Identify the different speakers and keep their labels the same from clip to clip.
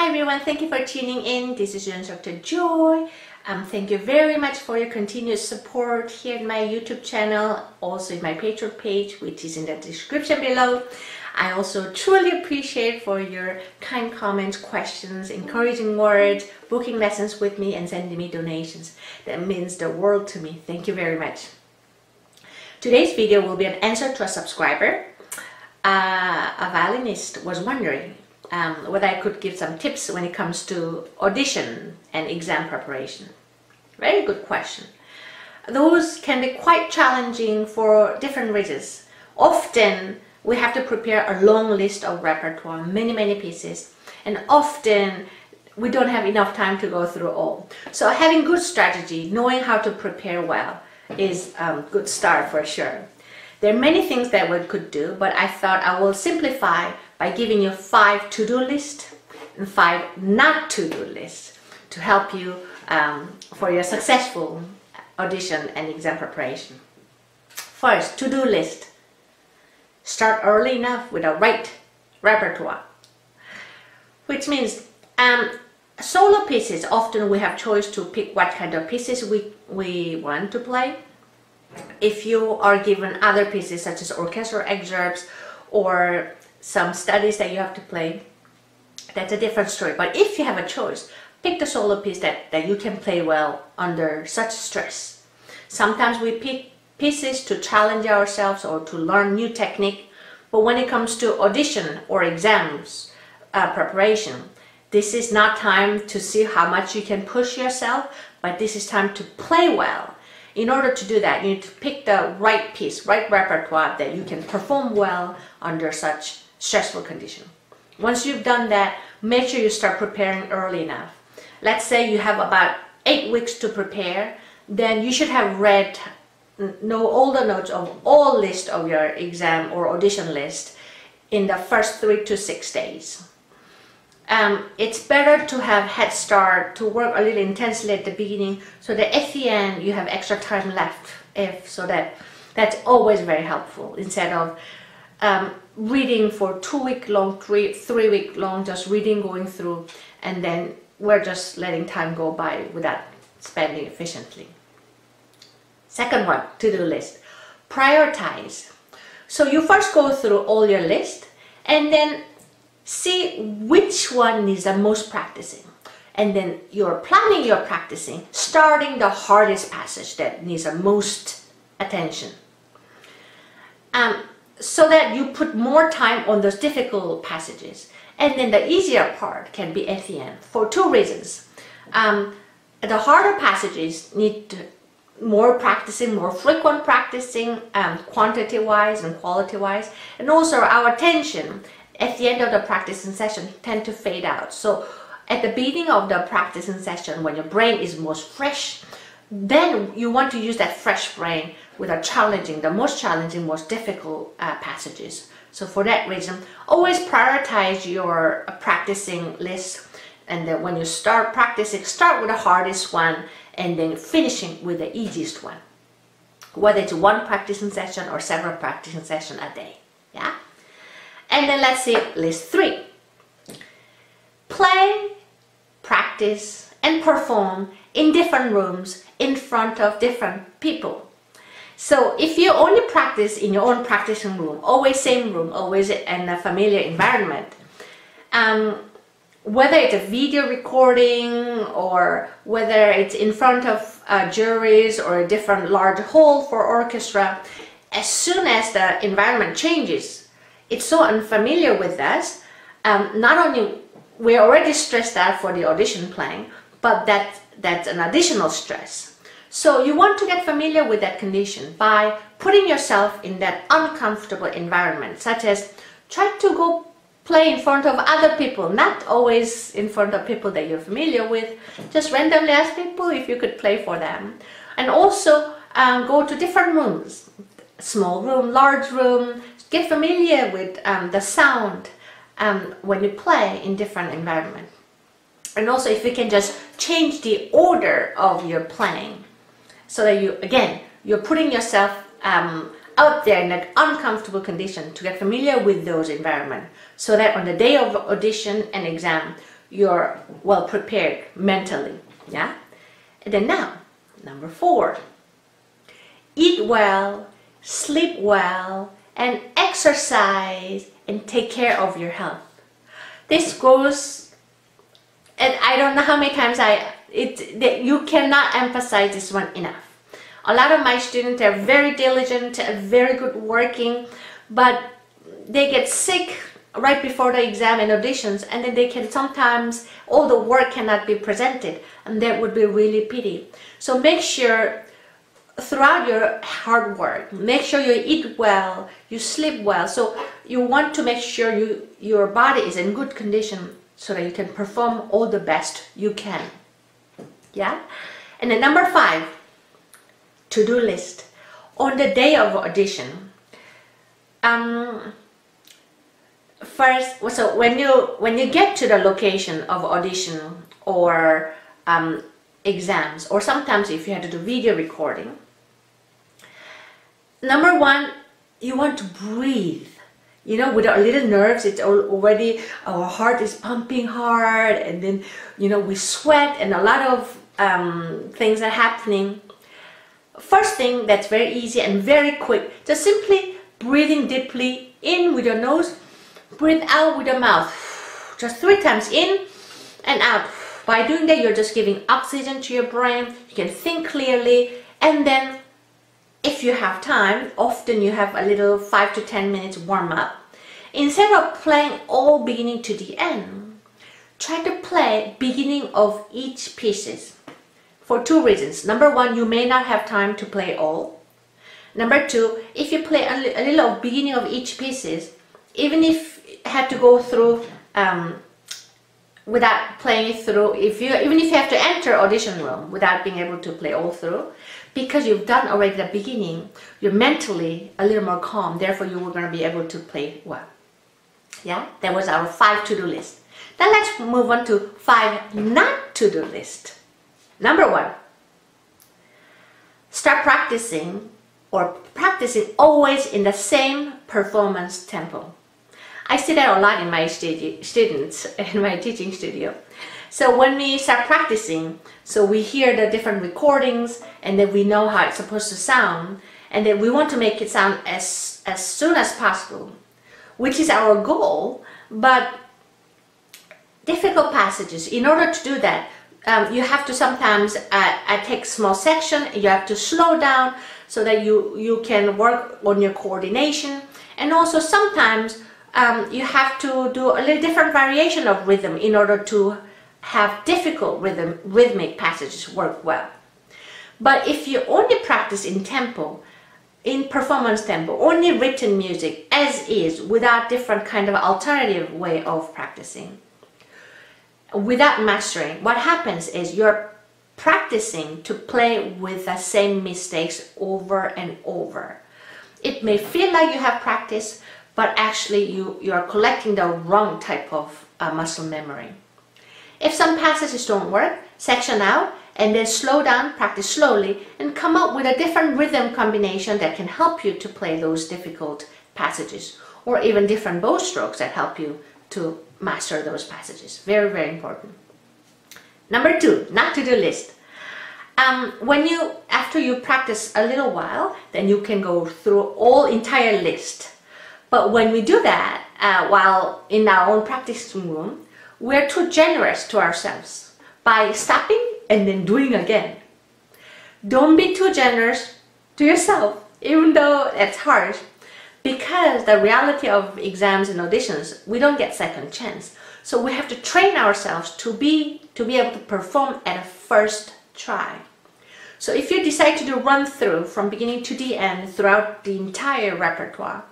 Speaker 1: Hi everyone, thank you for tuning in. This is your instructor Joy. Thank you very much for your continuous support here in my YouTube channel, also in my Patreon page, which is in the description below. I also truly appreciate for your kind comments, questions, encouraging words, booking lessons with me and sending me donations. That means the world to me. Thank you very much. Today's video will be an answer to a subscriber. A violinist was wondering whether I could give some tips when it comes to audition and exam preparation. Very good question. Those can be quite challenging for different reasons. Often we have to prepare a long list of repertoire, many pieces, and often we don't have enough time to go through all. So having good strategy, knowing how to prepare well, is a good start for sure. There are many things that we could do, but I thought I will simplify by giving you 5 to-do lists and 5 not to-do lists to help you for your successful audition and exam preparation. First, to-do list. Start early enough with the right repertoire. Which means solo pieces, often we have choice to pick what kind of pieces we want to play. If you are given other pieces such as orchestral excerpts or some studies that you have to play, that's a different story. But if you have a choice, pick the solo piece that you can play well under such stress. Sometimes we pick pieces to challenge ourselves or to learn new technique, but when it comes to audition or exams preparation, this is not time to see how much you can push yourself, but this is time to play well. In order to do that, you need to pick the right piece, right repertoire that you can perform well under such stressful condition. Once you've done that, make sure you start preparing early enough. Let's say you have about 8 weeks to prepare, then you should have read, know all the notes of all list of your exam or audition list in the first 3 to 6 days. It's better to have head start, to work a little intensely at the beginning, so that at the end you have extra time left. That's always very helpful, instead of reading for 2 week long, 3 week long, just reading, going through, and then we're just letting time go by without spending efficiently. Second one, to-do list. Prioritize. So you first go through all your list and then see which one needs the most practicing. And then you're planning your practicing, starting the hardest passage that needs the most attention. So that you put more time on those difficult passages. And then the easier part can be at the end for 2 reasons. The harder passages need more practicing, more frequent practicing, quantity-wise and quality-wise. And also our attention at the end of the practicing session tend to fade out. So at the beginning of the practicing session, when your brain is most fresh, then you want to use that fresh brain with the most challenging, most difficult passages. So for that reason, always prioritize your practicing list, and then when you start practicing, start with the hardest one and then finishing with the easiest one, whether it's 1 practicing session or several practicing sessions a day. Yeah. And then let's see list 3. Play, practice, and perform in different rooms in front of different people. So if you only practice in your own practicing room, always same room, always in a familiar environment, whether it's a video recording or whether it's in front of juries or a different large hall for orchestra, as soon as the environment changes, it's so unfamiliar with us. Not only we're already stressed out for the audition playing, but that's an additional stress. So you want to get familiar with that condition by putting yourself in that uncomfortable environment, such as try to go play in front of other people, not always in front of people that you're familiar with. Just randomly ask people if you could play for them. And also go to different rooms, small room, large room. Get familiar with the sound when you play in different environments. And also if you can just change the order of your playing, so that you're putting yourself out there in an uncomfortable condition to get familiar with those environments, so that on the day of audition and exam, you're well prepared mentally. Yeah. And then now, number 4, eat well, sleep well, and exercise, and take care of your health. This goes, and I don't know how many times you cannot emphasize this one enough. A lot of my students are very diligent, very good working, but they get sick right before the exam and auditions, and then they can sometimes, all the work cannot be presented, and that would be really pity. So make sure throughout your hard work, make sure you eat well, you sleep well. So you want to make sure your body is in good condition so that you can perform all the best you can. Yeah. And then number 5, to-do list. On the day of audition, first, so when you get to the location of audition or exams, or sometimes if you have to do video recording, number 1, you want to breathe. You know, with our little nerves, it's already, our heart is pumping hard, and then, you know, we sweat, and a lot of things are happening. First thing that's very easy and very quick, just simply breathing deeply in with your nose, breathe out with your mouth, just 3 times in and out. By doing that, you're just giving oxygen to your brain, you can think clearly, and then if you have time, often you have a little 5 to 10 minutes warm up. Instead of playing all beginning to the end, try to play beginning of each pieces. For 2 reasons. Number 1, you may not have time to play all. Number 2, if you play a little of beginning of each pieces, even if you have to go through without playing it through, even if you have to enter audition room without being able to play all through, because you've done already the beginning, you're mentally a little more calm, therefore you were going to be able to play well. Yeah, that was our 5 to-do list. Now let's move on to 5 not to-do list. Number 1, start practicing always in the same performance tempo. I see that a lot in my students in my teaching studio. So when we start practicing, so we hear the different recordings, and then we know how it's supposed to sound, and then we want to make it sound as soon as possible, which is our goal. But difficult passages, in order to do that, you have to sometimes take small section, you have to slow down so that you can work on your coordination, and also sometimes you have to do a little different variation of rhythm in order to have difficult rhythmic passages work well. But if you only practice in tempo, in performance tempo, only written music as is, without different kind of alternative way of practicing, without mastering, what happens is you're practicing to play with the same mistakes over and over. It may feel like you have practice, but actually you are collecting the wrong type of muscle memory. If some passages don't work, section out and then slow down, practice slowly, and come up with a different rhythm combination that can help you to play those difficult passages, or even different bow strokes that help you to master those passages. Very, very important. Number 2, not to-do list. After you practice a little while, then you can go through all entire list. But when we do that, while in our own practice room, we're too generous to ourselves by stopping and then doing again. Don't be too generous to yourself, even though it's harsh, because the reality of exams and auditions, we don't get second chance. So we have to train ourselves to be able to perform at a first try. So if you decide to do run through from beginning to the end throughout the entire repertoire,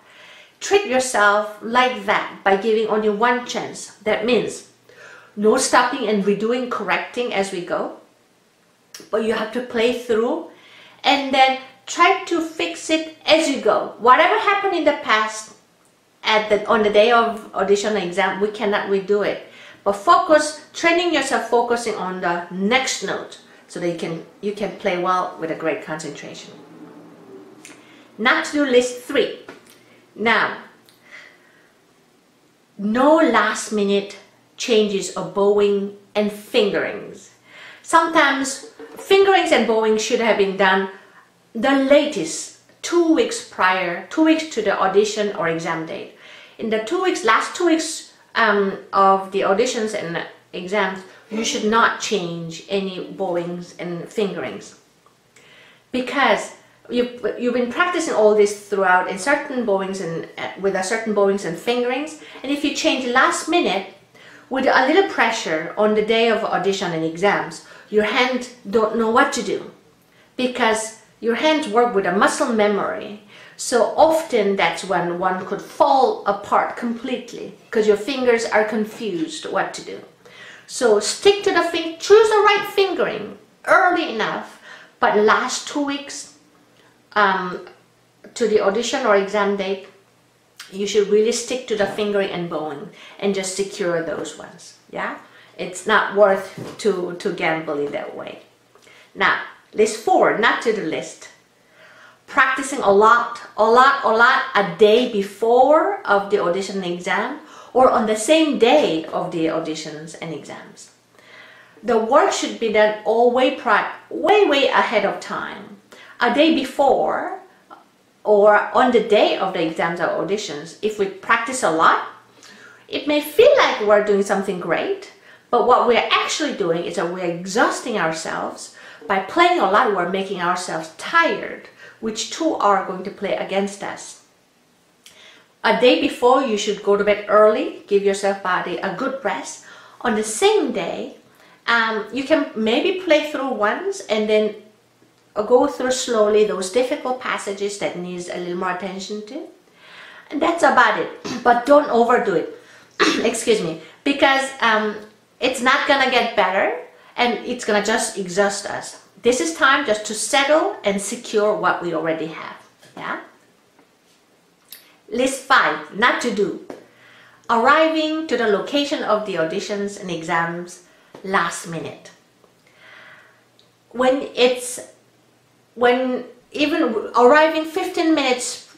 Speaker 1: treat yourself like that by giving only one chance. That means no stopping and redoing, correcting as we go, but you have to play through and then try to fix it as you go. Whatever happened in the past on the day of audition exam, we cannot redo it. But focus, training yourself, focusing on the next note so that you can play well with a great concentration. Not to do list 3. Now, no last minute changes of bowing and fingerings. Sometimes fingerings and bowing should have been done the latest 2 weeks prior, 2 weeks to the audition or exam date. In the last 2 weeks of the auditions and exams, you should not change any bowings and fingerings, because you've been practicing all this throughout in certain bowings and with a certain bowings and fingerings, and if you change last minute with a little pressure on the day of audition and exams, your hand don't know what to do, because your hands work with a muscle memory. So often that's when one could fall apart completely because your fingers are confused what to do. So stick to the choose the right fingering early enough, but last 2 weeks to the audition or exam date, you should really stick to the fingering and bowing and just secure those ones. Yeah, it's not worth to gamble in that way. Now, list 4, not to the list. Practicing a lot a day before of the audition and exam, or on the same day of the auditions and exams. The work should be done way ahead of time. A day before or on the day of the exams or auditions, if we practice a lot, it may feel like we're doing something great, but what we're actually doing is that we're exhausting ourselves. By playing a lot, we're making ourselves tired, which too are going to play against us. A day before, you should go to bed early, give yourself body a good rest. On the same day, you can maybe play through once and then go through slowly those difficult passages that needs a little more attention to. And that's about it, but don't overdo it. Excuse me, because it's not gonna get better and it's gonna just exhaust us. This is time just to settle and secure what we already have. Yeah. List 5, not to do. Arriving to the location of the auditions and exams last minute. Even arriving 15 minutes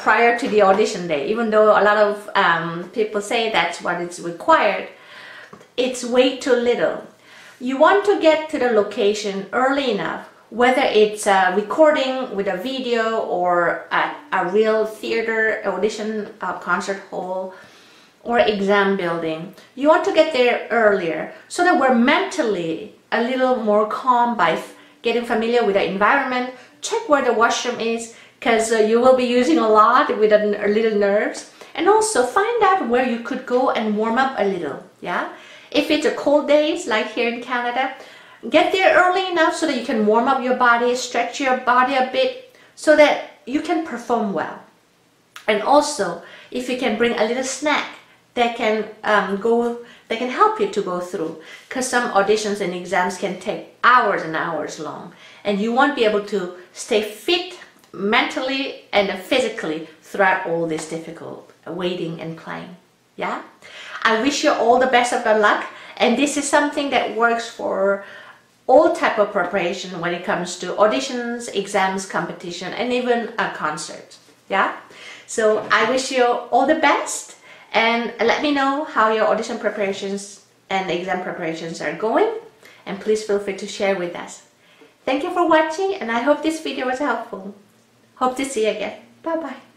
Speaker 1: prior to the audition day, even though a lot of people say that's what is required, it's way too little. You want to get to the location early enough, whether it's a recording with a video or a real theater, audition, concert hall, or exam building. You want to get there earlier so that we're mentally a little more calm by getting familiar with the environment. Check where the washroom is, because you will be using a lot with a little nerves. And also find out where you could go and warm up a little. Yeah. If it's a cold days like here in Canada, get there early enough so that you can warm up your body, stretch your body a bit so that you can perform well. And also, if you can bring a little snack that can help you to go through, because some auditions and exams can take hours and hours long, and you won't be able to stay fit mentally and physically throughout all this difficult waiting and playing. Yeah. I wish you all the best of luck, and this is something that works for all type of preparation when it comes to auditions, exams, competition, and even a concert. Yeah, so I wish you all the best, and let me know how your audition preparations and exam preparations are going, and please feel free to share with us. Thank you for watching, and I hope this video was helpful. Hope to see you again. Bye bye.